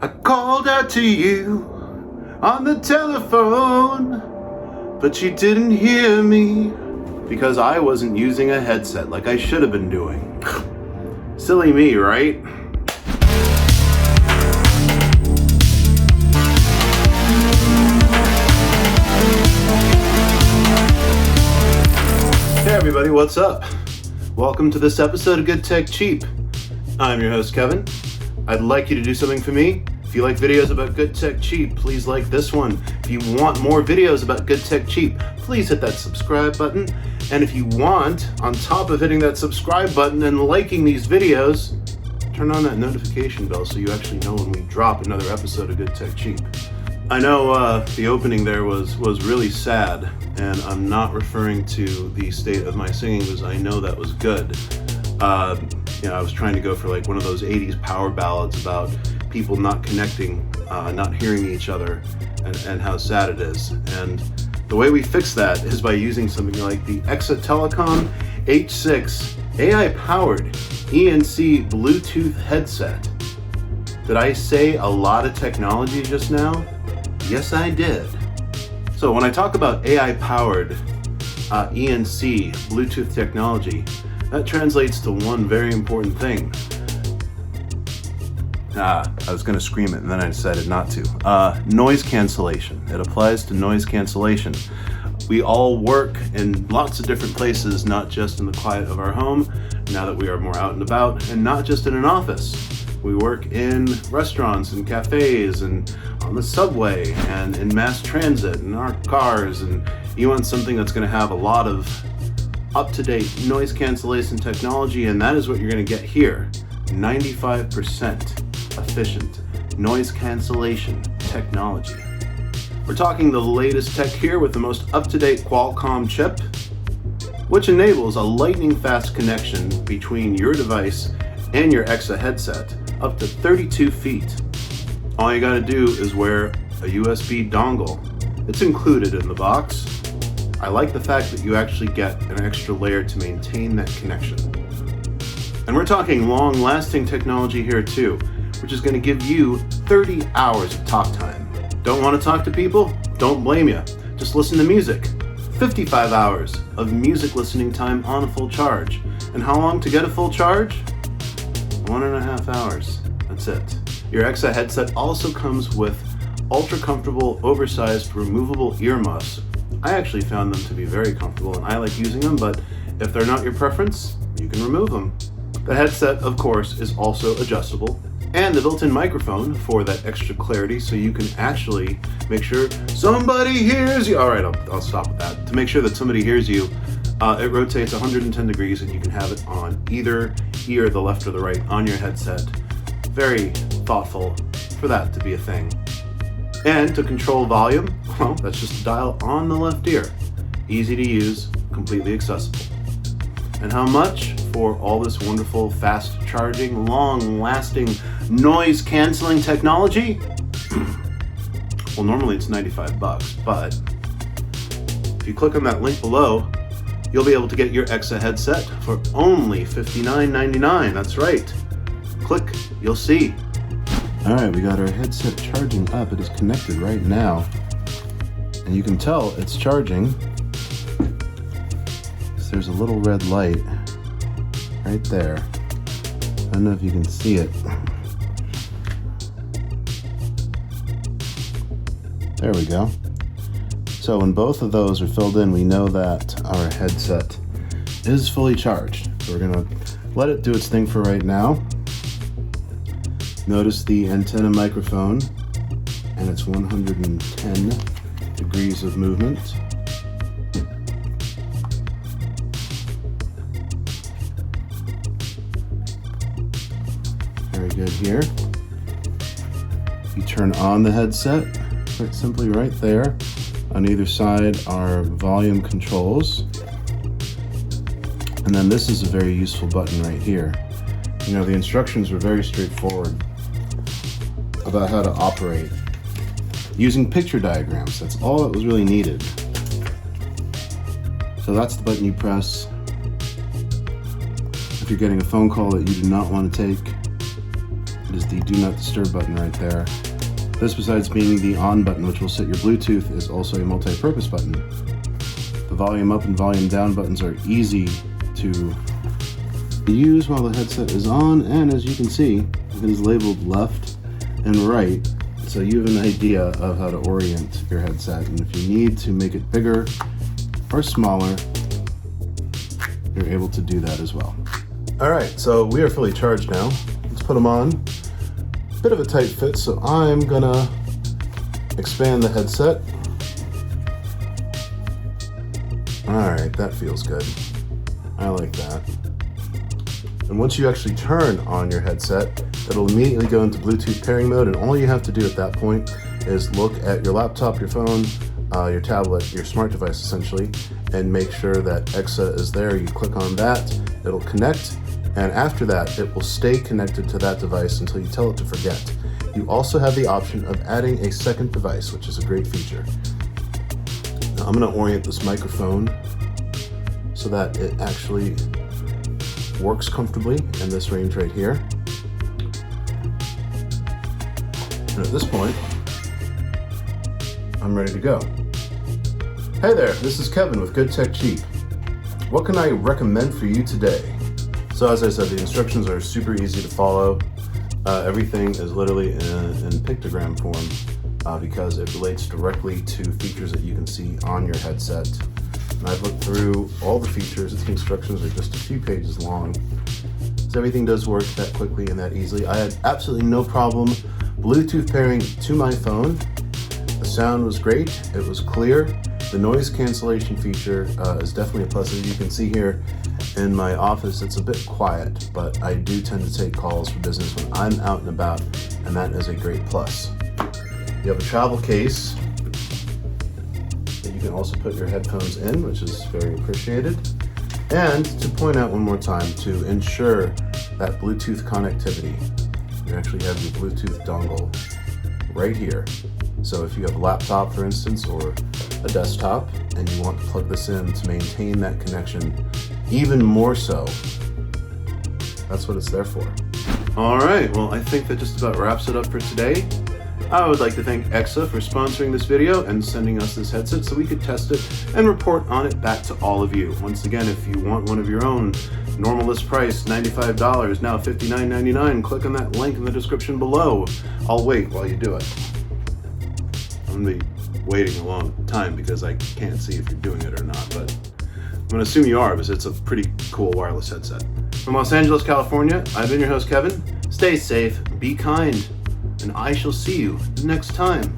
I called out to you on the telephone, but you didn't hear me because I wasn't using a headset like I should have been doing. Silly me, right? Hey everybody, what's up? Welcome to this episode of Good Tech Cheap. I'm your host, Kevin. I'd like you to do something for me. If you like videos about Good Tech Cheap, please like this one. If you want more videos about Good Tech Cheap, please hit that subscribe button. And if you want, on top of hitting that subscribe button and liking these videos, turn on that notification bell so you actually know when we drop another episode of Good Tech Cheap. I know the opening there was really sad, and I'm not referring to the state of my singing because I know that was good. I was trying to go for like one of those 80s power ballads about people not connecting, not hearing each other, and how sad it is. And the way we fix that is by using something like the EKSA Telecom H6 AI-powered ENC Bluetooth headset. Did I say a lot of technology just now? Yes, I did. So when I talk about AI-powered ENC Bluetooth technology, that translates to one very important thing. I was going to scream it and then I decided not to. Noise cancellation. It applies to noise cancellation. We all work in lots of different places, not just in the quiet of our home, now that we are more out and about, and not just in an office. We work in restaurants and cafes and on the subway and in mass transit and in our cars, and you want something that's going to have a lot of up-to-date noise cancellation technology, and that is what you're going to get here. 95% efficient noise cancellation technology. We're talking the latest tech here with the most up-to-date Qualcomm chip, which enables a lightning-fast connection between your device and your EKSA headset up to 32 feet. All you gotta do is wear a USB dongle. It's included in the box. I like the fact that you actually get an extra layer to maintain that connection. And we're talking long-lasting technology here too, which is going to give you 30 hours of talk time. Don't want to talk to people? Don't blame you. Just listen to music. 55 hours of music listening time on a full charge. And how long to get a full charge? 1.5 hours. That's it. Your EKSA headset also comes with ultra comfortable, oversized, removable earmuffs. I actually found them to be very comfortable and I like using them, but if they're not your preference, you can remove them. The headset, of course, is also adjustable, and the built-in microphone for that extra clarity so you can actually make sure somebody hears you. All right, I'll stop with that. To make sure that somebody hears you, it rotates 110 degrees and you can have it on either ear, the left or the right, on your headset. Very thoughtful for that to be a thing. And to control volume, well, that's just a dial on the left ear. Easy to use, completely accessible. And how much for all this wonderful, fast-charging, long-lasting, noise-canceling technology? Well, normally it's $95, but if you click on that link below, you'll be able to get your EKSA headset for only $59.99. That's right. Click, you'll see. All right, we got our headset charging up. It is connected right now. And you can tell it's charging. So there's a little red light right there. I don't know if you can see it. There we go. So when both of those are filled in, we know that our headset is fully charged. So we're gonna let it do its thing for right now. Notice the antenna microphone and its 110 degrees of movement. Very good here. You turn on the headset, quite simply right there. On either side are volume controls. And then this is a very useful button right here. You know, the instructions were very straightforward about how to operate using picture diagrams. That's all that was really needed. So that's the button you press if you're getting a phone call that you do not want to take. It is the do not disturb button right there. This, besides being the on button, which will set your Bluetooth, is also a multi-purpose button. The volume up and volume down buttons are easy to use while the headset is on, and as you can see, it is labeled left and right, so you have an idea of how to orient your headset, and if you need to make it bigger or smaller, you're able to do that as well. Alright, so we are fully charged now. Let's put them on. Bit of a tight fit, so I'm gonna expand the headset. Alright, that feels good. I like that. And once you actually turn on your headset, it'll immediately go into Bluetooth pairing mode, and all you have to do at that point is look at your laptop, your phone, your tablet, your smart device essentially, and make sure that EKSA is there. You click on that, it'll connect, and after that, it will stay connected to that device until you tell it to forget. You also have the option of adding a second device, which is a great feature. Now, I'm going to orient this microphone so that it actually works comfortably in this range right here. And at this point, I'm ready to go. Hey there, this is Kevin with Good Tech Cheap. What can I recommend for you today? So as I said, the instructions are super easy to follow. Everything is literally in pictogram form because it relates directly to features that you can see on your headset. And I've looked through all the features. The instructions are just a few pages long. So everything does work that quickly and that easily. I had absolutely no problem Bluetooth pairing to my phone. The sound was great. It was clear. The noise cancellation feature is definitely a plus. As you can see here in my office, it's a bit quiet, but I do tend to take calls for business when I'm out and about, and that is a great plus. You have a travel case that you can also put your headphones in, which is very appreciated. And to point out one more time, to ensure that Bluetooth connectivity, you actually have your Bluetooth dongle right here. So if you have a laptop, for instance, or a desktop, and you want to plug this in to maintain that connection even more so, that's what it's there for. All right, well, I think that just about wraps it up for today. I would like to thank EKSA for sponsoring this video and sending us this headset so we could test it and report on it back to all of you. Once again, if you want one of your own, normal list price $95, now $59.99. Click on that link in the description below. I'll wait while you do it. I'm gonna be waiting a long time because I can't see if you're doing it or not, but I'm gonna assume you are because it's a pretty cool wireless headset. From Los Angeles, California, I've been your host, Kevin. Stay safe, be kind, and I shall see you next time.